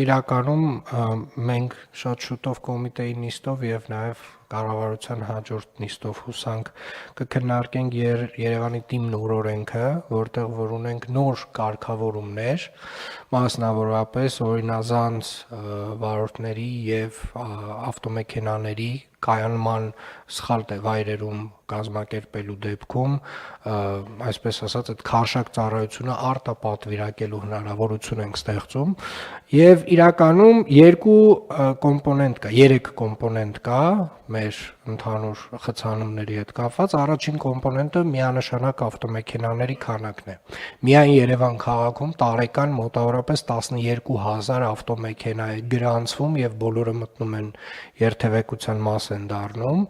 Իրականում մենք շատ շուտով կոմիտեի նիստով եւ նաեւ կառավարության հաջորդ նիստով հուսանք կքննարկենք Երևանի թիմն ու օրենքը, որտեղ որ ունենք նոր կարգավորումներ, մասնավորապես օրինազանց վարորդների եւ ավտոմեքենաների կայանման սխալ վայրերում կազմակերպելու դեպքում, այսպես ասած, այդ քարշակ ծառայությունը արտապատվիրակելու հնարավորություն ենք ստեղծում եւ իրականում երկու կոմպոնենտ կա, 3 կոմպոնենտ կա մեր ընդհանուր խցանումների հետ կապված։ Առաջին կոմպոնենտը միանշանակ ավտոմեքենաների քանակն է։ Միայն Երևան քաղաքում տարեկան մոտավորապես 12000 ավտոմեքենա է գրանցվում եւ բոլորը մտնում են երթևեկության մաս են դառնում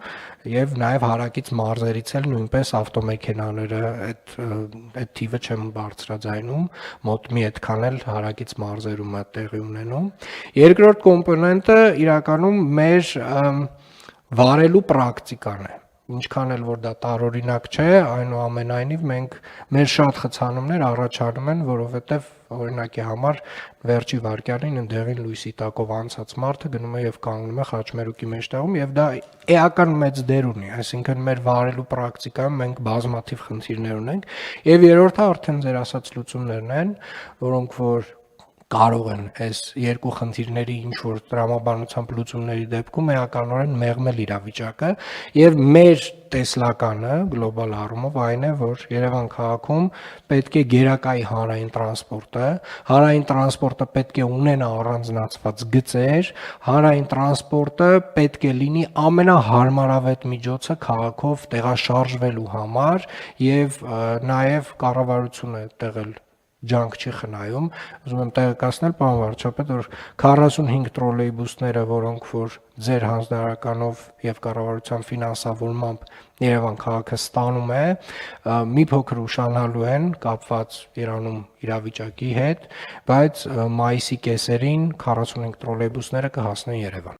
եւ նաեւ հարակից մարզերից էլ նույնպես ավտոմեքենաները այդ թիվը չեմ բարձրաձայնում, մոտ մի այդքան էլ հարակից մարզերում է տեղի ունենում։ Երկրորդ կոմպոնենտը իրականում մեր վարելու պրակտիկան է։ Ինչքան էլ որ դա տարօրինակ չէ, այնուամենայնիվ մենք մեր շատ խցանումներ առաջանում են, որովհետեւ օրինակի համար վերջի վայրկյանին ընդեղին լույսի տակով անցած մարդը գնում է եւ կանգնում է խաչմերուկի մեջտեղում եւ դա էական մեծ դեր ունի, այսինքն մեր վարելու պրակտիկայում մենք բազմաթիվ խնդիրներ ունենք եւ երրորդը արդեն ձեր ասած լուծումներն են, որոնք որ կարող են այս երկու խնդիրների ինչ որ տրամաբանությամբ լուծումների դեպքում էականորեն մեղմել իրավիճակը եւ մեր տեսլականը գլոբալ առումով այն է, որ Երևան քաղաքում պետք է գերակայի հանրային տրանսպորտը պետք է ունենա առանձնացված գծեր, հանրային տրանսպորտը պետք է լինի ամենահարմարավետ միջոցը քաղաքով տեղաշարժվելու համար եւ նաեւ կառավարությունը այդտեղ էլ ջանք չի խնայում, ուզում եմ տեղեկացնել պարոն վարչապետ, որ 45 տրոլեյբուսները, որոնք որ ձեր հանձնարարականով եւ կառավարության ֆինանսավորմամբ Երևան քաղաքը ստանում է, մի փոքր ուշանալու են կապված Իրանում իրավիճակի հետ, բայց մայիսի կեսերին 45 տրոլեյբուսները կհասնեն Երևան։